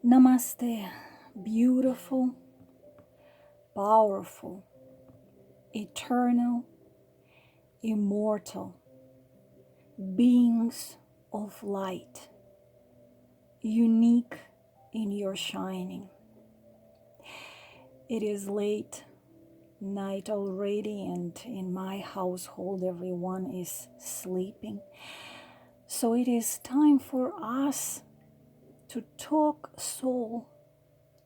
Namaste, beautiful, powerful, eternal, immortal beings of light, unique in your shining. It is late night already, and in my household everyone is sleeping. So it is time for us to talk soul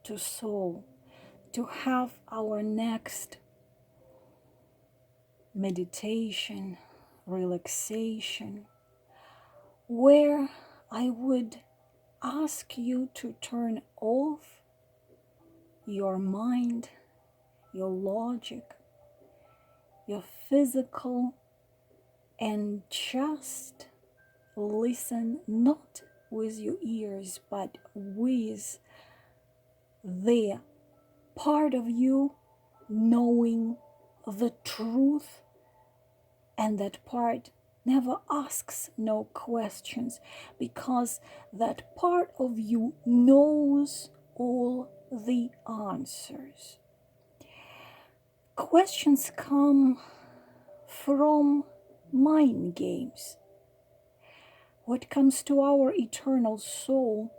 to soul, to have our next meditation, relaxation, where I would ask you to turn off your mind, your logic, your physical, and just listen not with your ears, but with the part of you knowing the truth, and that part never asks no questions, because that part of you knows all the answers. Questions come from mind games. What comes to our eternal soul,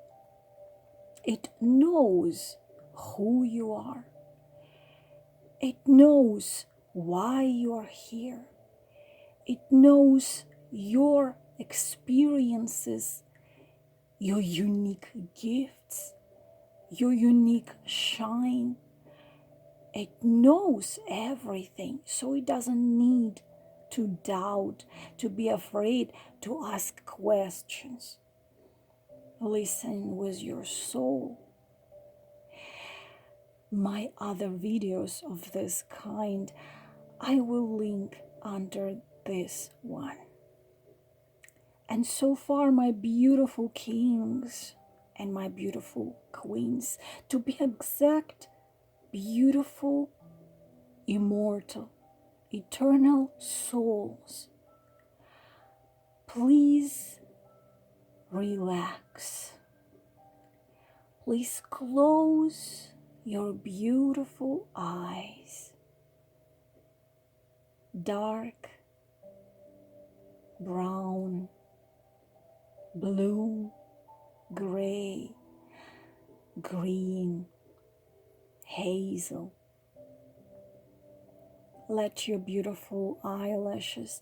it knows who you are. It knows why you are here. It knows your experiences, your unique gifts, your unique shine. It knows everything, so it doesn't need to doubt, to be afraid to ask questions. Listen with your soul. My other videos of this kind, I will link under this one. And so far, my beautiful kings and my beautiful queens, to be exact, beautiful, immortal, eternal souls, please relax. Please close your beautiful eyes. Dark, brown, blue, gray, green, hazel. Let your beautiful eyelashes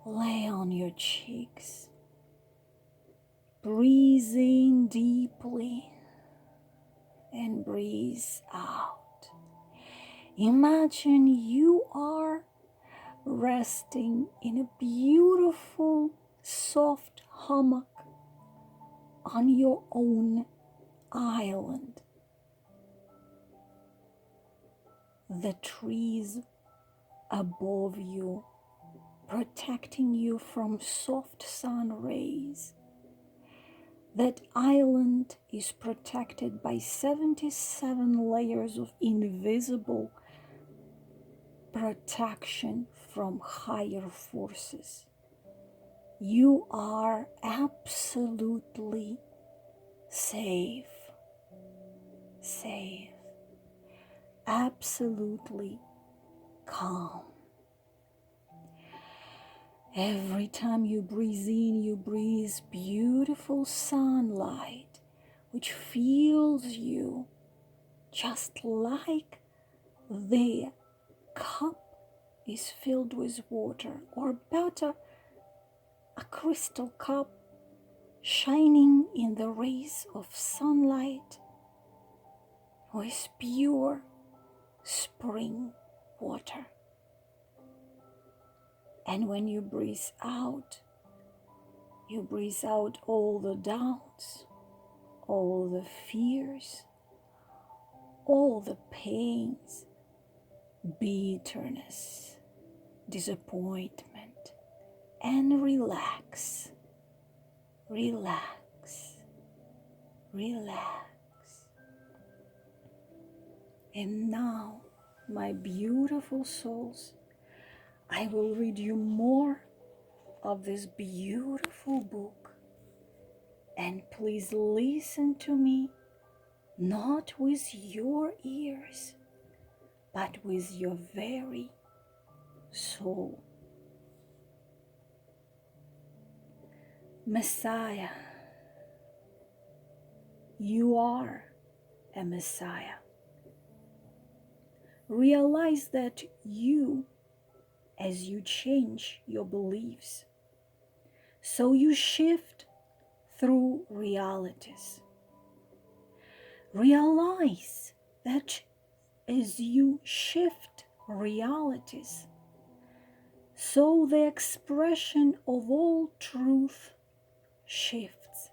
lay on your cheeks. Breathe in deeply and breathe out. Imagine you are resting in a beautiful, soft hammock on your own island. The trees above you protecting you from soft sun rays. That island is protected by 77 layers of invisible protection from higher forces. You are absolutely safe, absolutely calm. Every time you breathe in, you breathe beautiful sunlight, which fills you just like the cup is filled with water, or better, a crystal cup shining in the rays of sunlight with pure spring water. And when you breathe out all the doubts, all the fears, all the pains, bitterness, disappointment, and relax, relax, relax. And now, my beautiful souls, I will read you more of this beautiful book, And please listen to me, not with your ears, but with your very soul. Messiah, you are a Messiah. Realize that you, as you change your beliefs, so you shift through realities. Realize that as you shift realities, so the expression of all truth shifts.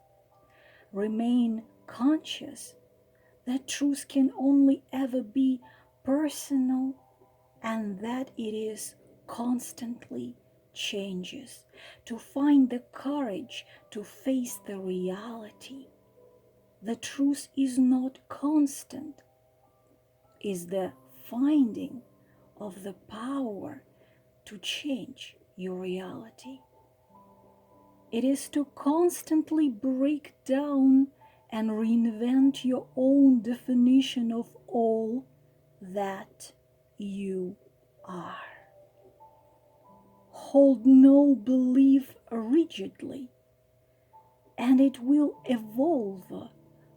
Remain conscious that truth can only ever be personal and that it is constantly changes. To find the courage to face the reality. The truth is not constant, is the finding of the power to change your reality. It is to constantly break down and reinvent your own definition of all that you are. Hold no belief rigidly, and it will evolve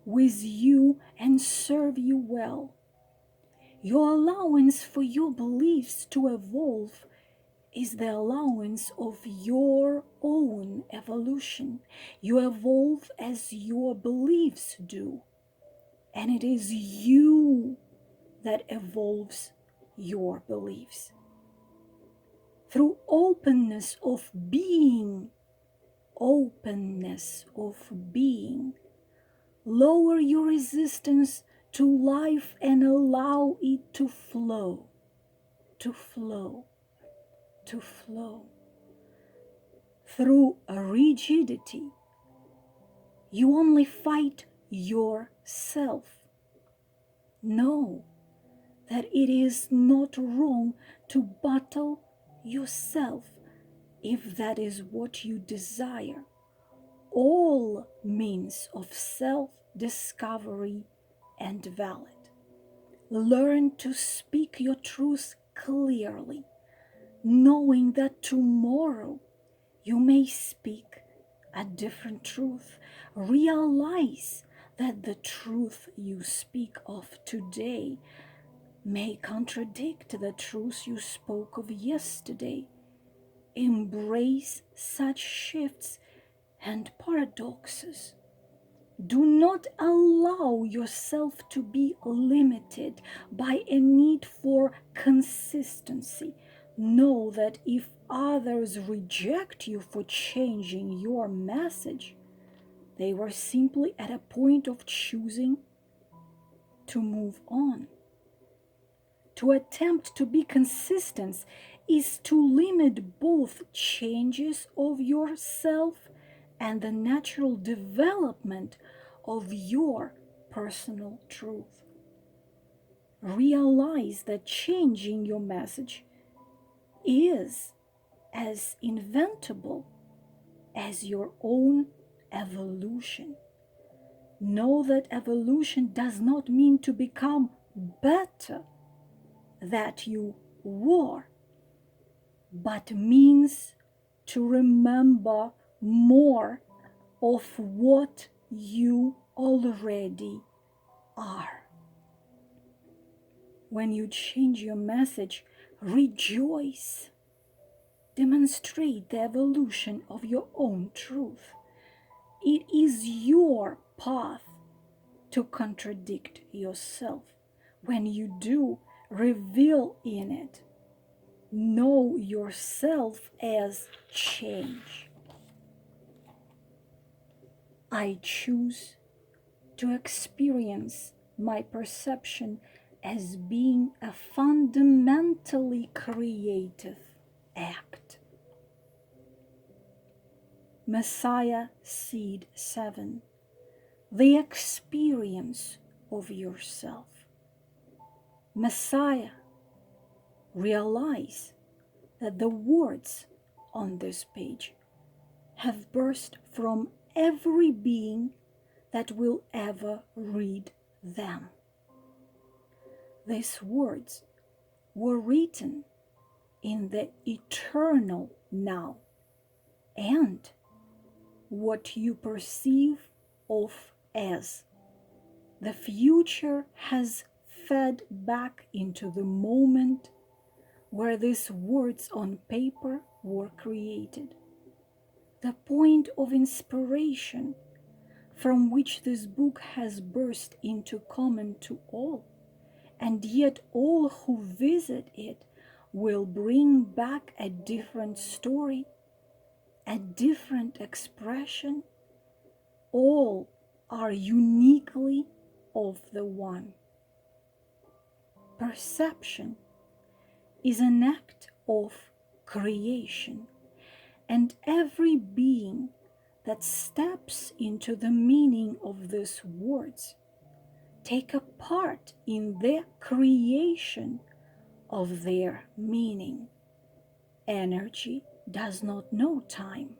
with you and serve you well. Your allowance for your beliefs to evolve is the allowance of your own evolution. You evolve as your beliefs do, and it is you that evolves your beliefs. Through openness of being, lower your resistance to life and allow it to flow, to flow, to flow. Through rigidity, you only fight yourself. Know that it is not wrong to battle yourself if that is what you desire. All means of self-discovery and valid. Learn to speak your truth clearly, knowing that tomorrow you may speak a different truth. Realize that the truth you speak of today may contradict the truth you spoke of yesterday. Embrace such shifts and paradoxes. Do not allow yourself to be limited by a need for consistency. Know that if others reject you for changing your message, they were simply at a point of choosing to move on. To attempt to be consistent is to limit both changes of yourself and the natural development of your personal truth. Realize that changing your message is as inventable as your own evolution. Know that evolution does not mean to become better than you were, but means to remember more of what you already are. When you change your message, rejoice. Demonstrate the evolution of your own truth. It is your path to contradict yourself. When you do, reveal in it. Know yourself as change. I choose to experience my perception as being a fundamentally creative act. Messiah Seed 7. The experience of yourself. Messiah, realize that the words on this page have burst from every being that will ever read them. These words were written in the eternal now, and what you perceive of as the future has fed back into the moment where these words on paper were created. The point of inspiration from which this book has burst into common to all, and yet all who visit it will bring back a different story, a different expression. All are uniquely of the one. Perception is an act of creation, and every being that steps into the meaning of these words take a part in the creation of their meaning. Energy does not know time,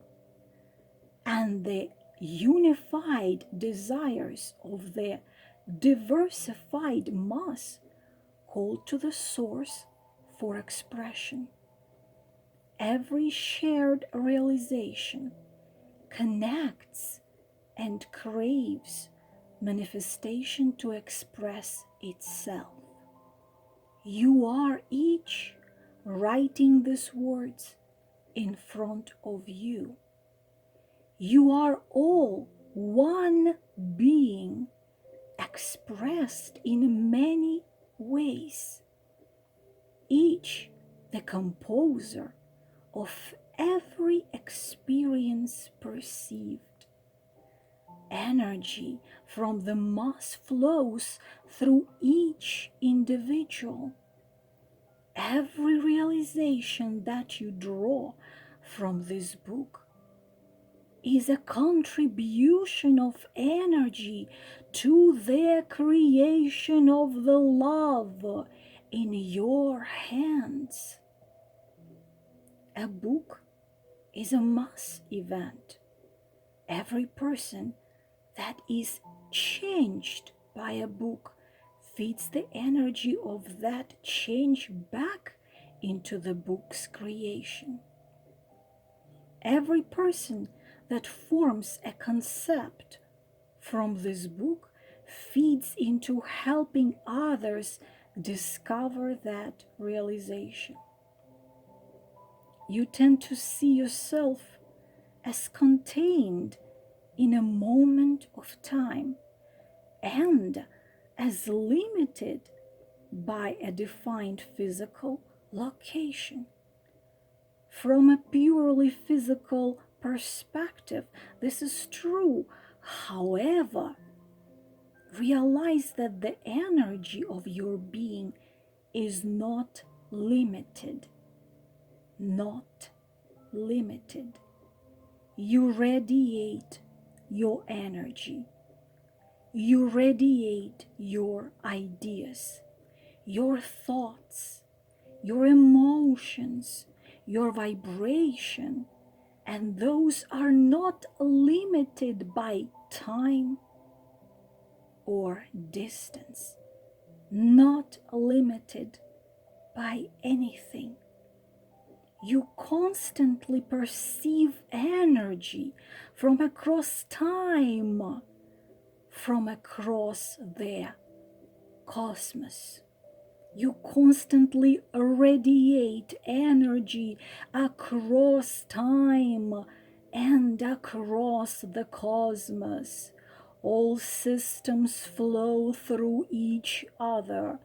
and the unified desires of the diversified mass call to the source for expression. Every shared realization connects and craves manifestation to express itself. You are each writing these words in front of you. You are all one being expressed in many ways, each the composer of every experience perceived. Energy from the mass flows through each individual. Every realization that you draw from this book is a contribution of energy to the creation of the love in your hands. A book is a mass event. Every person that is changed by a book feeds the energy of that change back into the book's creation. Every person that forms a concept from this book feeds into helping others discover that realization. You tend to see yourself as contained in a moment of time and as limited by a defined physical location. From a purely physical perspective, this is true. However, realize that the energy of your being is not limited. Not limited. You radiate your energy. You radiate your ideas, your thoughts, your emotions, your vibration, and those are not limited by time or distance, not limited by anything. You constantly perceive energy from across time, from across the cosmos. You constantly radiate energy across time and across the cosmos. All systems flow through each other.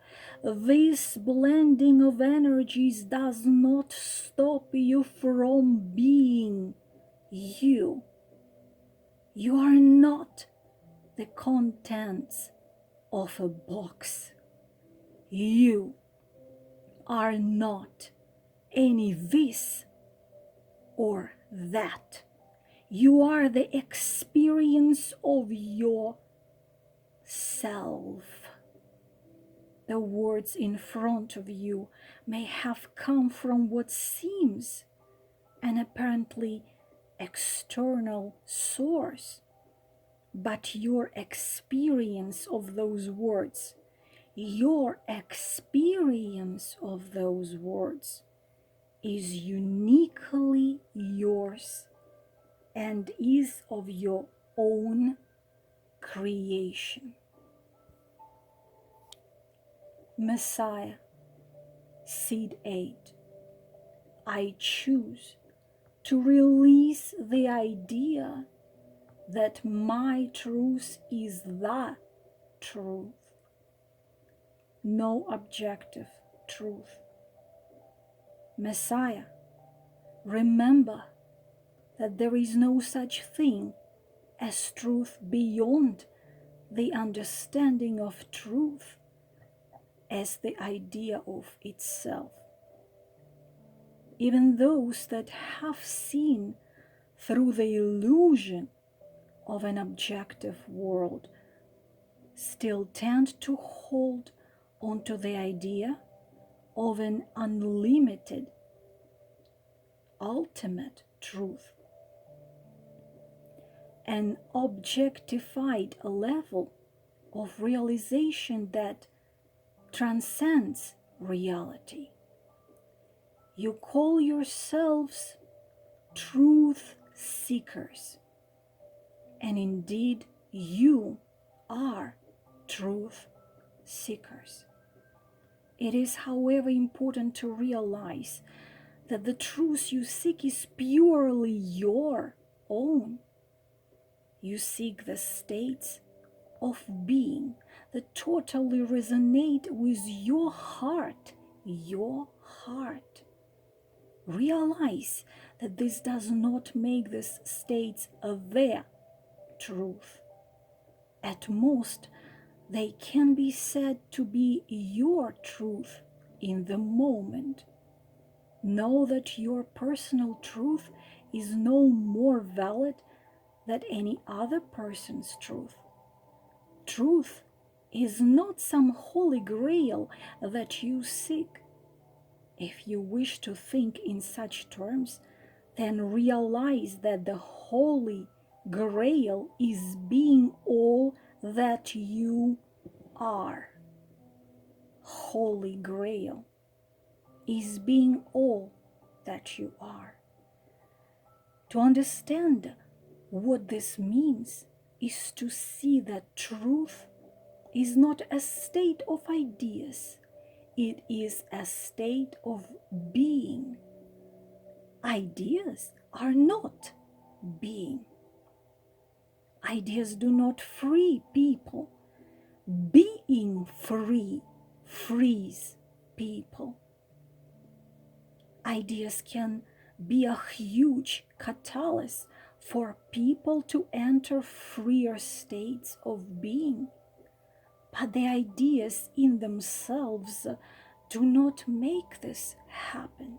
This blending of energies does not stop you from being you. You are not the contents of a box. You are not any this or that. You are the experience of yourself. The words in front of you may have come from what seems an apparently external source, but your experience of those words. Your experience of those words is uniquely yours and is of your own creation. Messiah, Seed 8. I choose to release the idea that my truth is the truth, no objective truth. Messiah, remember that there is no such thing as truth beyond the understanding of truth as the idea of itself. Even those that have seen through the illusion of an objective world still tend to hold onto the idea of an unlimited, ultimate truth, an objectified level of realization that transcends reality. You call yourselves truth seekers, and indeed you are truth seekers. It is, however, important to realize that the truth you seek is purely your own. You seek the states of being that totally resonate with your heart, your heart. Realize that this does not make these states their truth. At most, they can be said to be your truth in the moment. Know that your personal truth is no more valid than any other person's truth. Truth is not some holy grail that you seek. If you wish to think in such terms, then realize that the holy grail is being all that you are. Holy grail is being all that you are. To understand what this means is to see that truth is not a state of ideas, it is a state of being. Ideas are not being. Ideas do not free people. Being free frees people. Ideas can be a huge catalyst for people to enter freer states of being. But the ideas in themselves do not make this happen.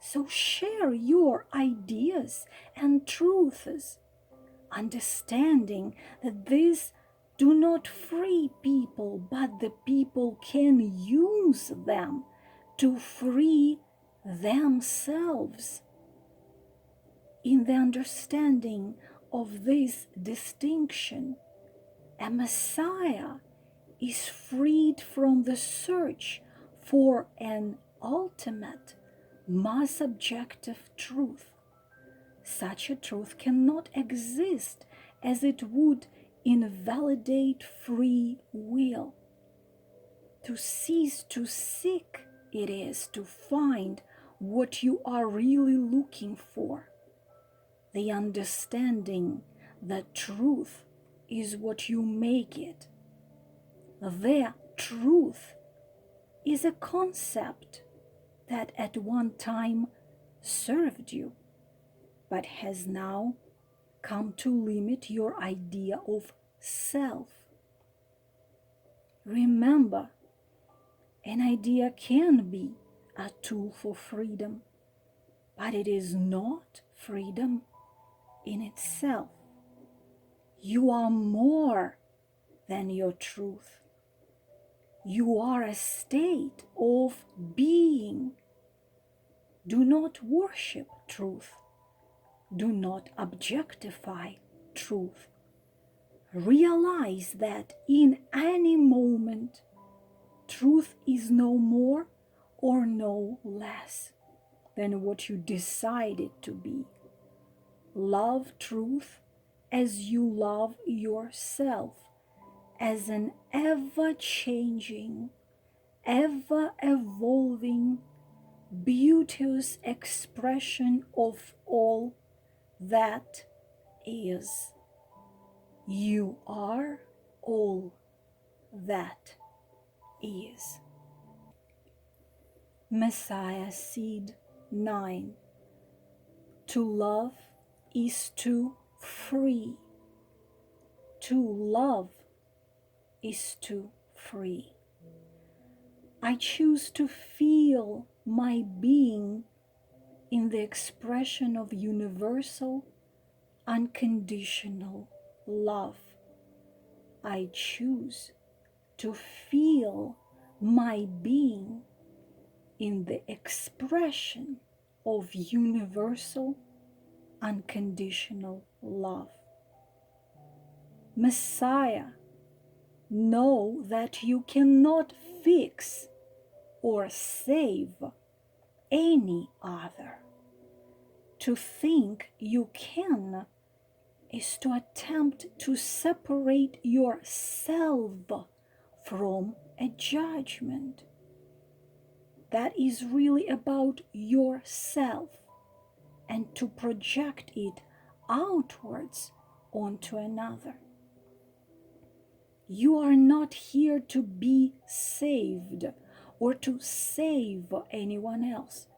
So share your ideas and truths, understanding that these do not free people, but the people can use them to free themselves. In the understanding of this distinction, a Messiah is freed from the search for an ultimate, mass objective truth. Such a truth cannot exist, as it would invalidate free will. To cease to seek it is to find what you are really looking for. The understanding that truth is what you make it. The truth is a concept that at one time served you, but has now come to limit your idea of self. Remember, an idea can be a tool for freedom, but it is not freedom in itself. You are more than your truth. You are a state of being. Do not worship truth. Do not objectify truth. Realize that in any moment, truth is no more or no less than what you decide it to be. Love truth as you love yourself, as an ever-changing, ever-evolving, beauteous expression of all that is. You are all that is. Messiah Seed 9. To love is to free. To love is to free. I choose to feel my being in the expression of universal, unconditional love. I choose to feel my being in the expression of universal, unconditional love. Messiah, know that you cannot fix or save any other. To think you can is to attempt to separate yourself from a judgment. That is really about yourself, and to project it outwards onto another. You are not here to be saved or to save anyone else.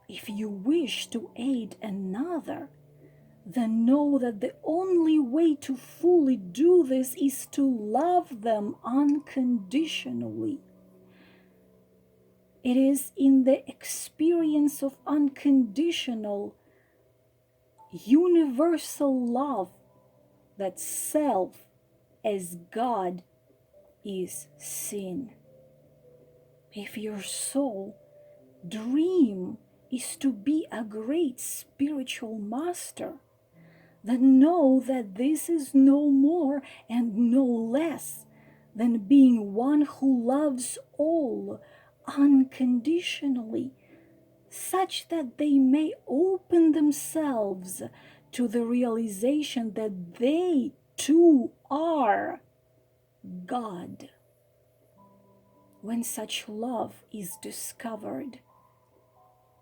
If you wish to aid another, then know that the only way to fully do this is to love them unconditionally. It is in the experience of unconditional, universal love that self as God is seen. If your soul dream is to be a great spiritual master, then know that this is no more and no less than being one who loves all unconditionally, such that they may open themselves to the realization that they too are God. When such love is discovered,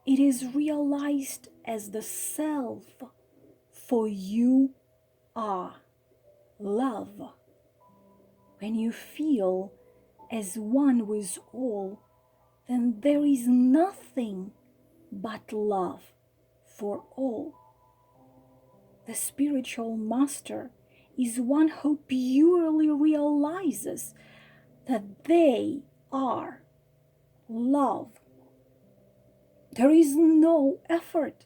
it is realized as the self, for you are love. When you feel as one with all, then there is nothing but love for all. The spiritual master is one who purely realizes that they are love. There is no effort.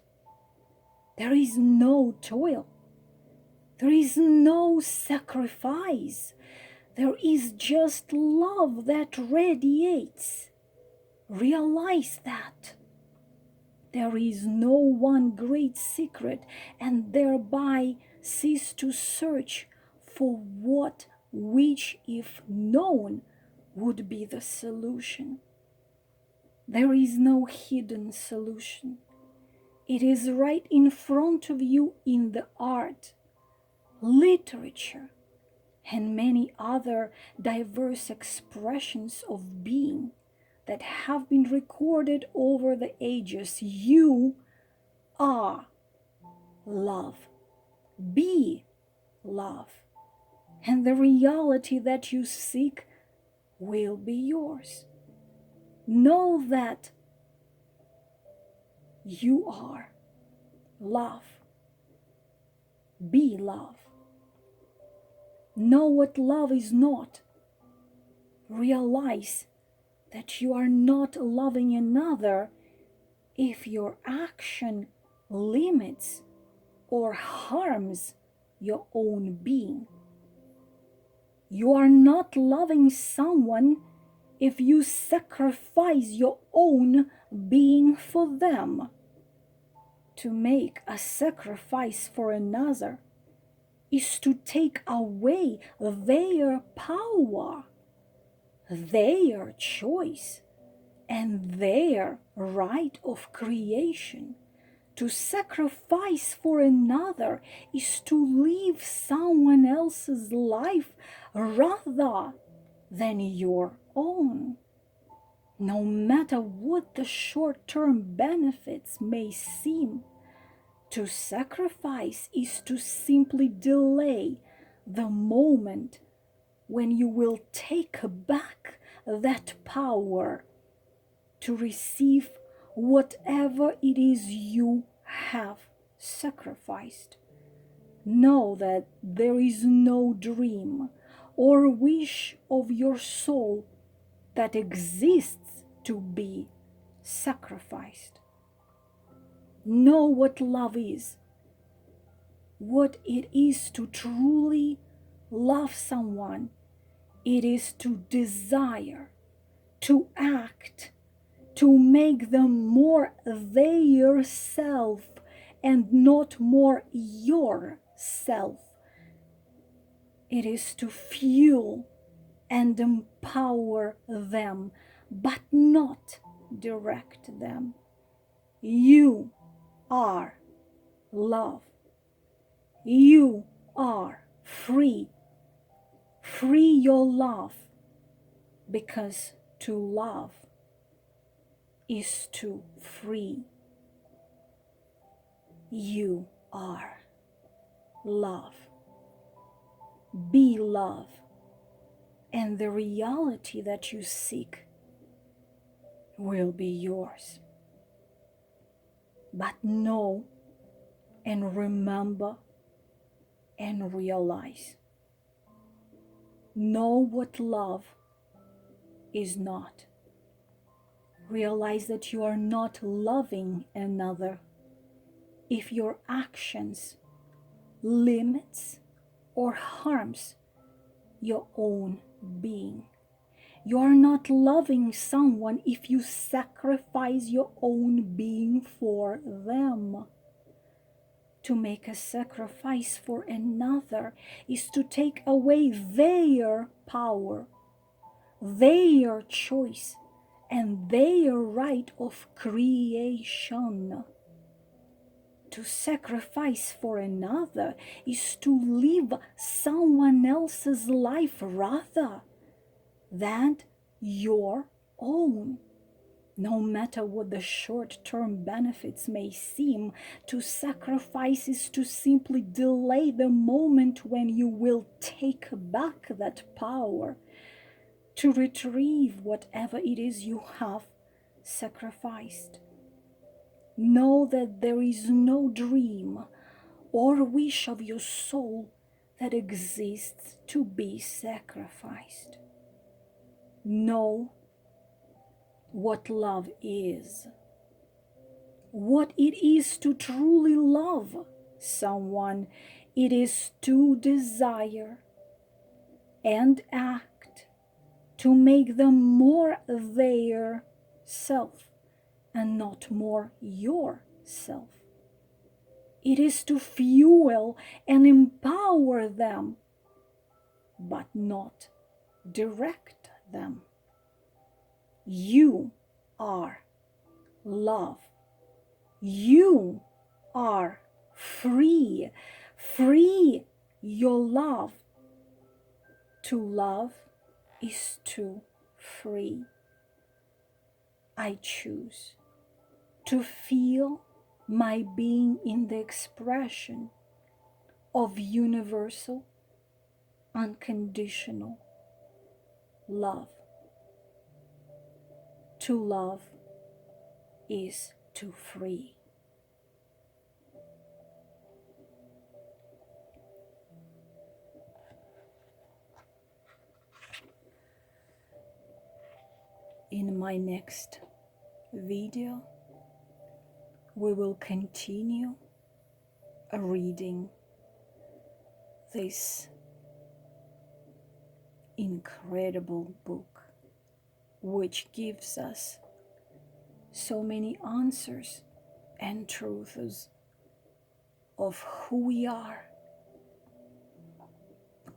There is no toil. There is no sacrifice. There is just love that radiates. Realize that. There is no one great secret, and thereby cease to search for what which, if known, would be the solution. There is no hidden solution. It is right in front of you in the art, literature, and many other diverse expressions of being that have been recorded over the ages. You are love. Be love. And the reality that you seek will be yours. Know that you are love. Be love. Know what love is not. Realize that you are not loving another if your action limits or harms your own being. You are not loving someone if you sacrifice your own being for them. To make a sacrifice for another is to take away their power, their choice, and their right of creation. To sacrifice for another is to live someone else's life rather than your own. No matter what the short-term benefits may seem, to sacrifice is to simply delay the moment when you will take back that power to receive whatever it is you have sacrificed. Know that there is no dream or wish of your soul that exists to be sacrificed. Know what love is, what it is to truly love someone. It is to desire, to act, to make them more their self and not more yourself. It is to fuel and empower them, but not direct them. You are love. You are free. Free your love, because to love is to free. You are love. Be love, and the reality that you seek will be yours. But know and remember and realize. Know what love is not. Realize that you are not loving another if your actions limits or harms your own being. You are not loving someone if you sacrifice your own being for them. To make a sacrifice for another is to take away their power, their choice, and their right of creation. To sacrifice for another is to live someone else's life rather than your own. No matter what the short-term benefits may seem, to sacrifice is to simply delay the moment when you will take back that power, to retrieve whatever it is you have sacrificed. Know that there is no dream or wish of your soul that exists to be sacrificed. Know what love is, what it is to truly love someone. It is to desire and act to make them more their self and not more yourself. It is to fuel and empower them, but not direct them. You are love. You are free. Free your love. To love is to free. I choose to feel my being in the expression of universal, unconditional love. To love is to free. In my next video, we will continue reading this incredible book, which gives us so many answers and truths of who we are,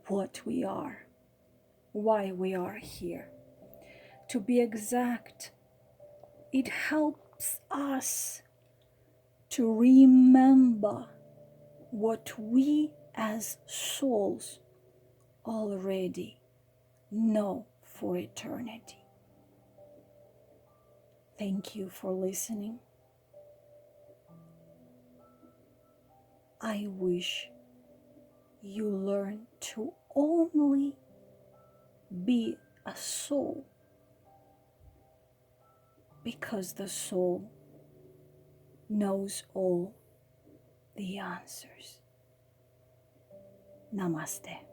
what we are, why we are here. To be exact, it helps us to remember what we as souls already know for eternity. Thank you for listening. I wish you learn to only be a soul, because the soul knows all the answers. Namaste.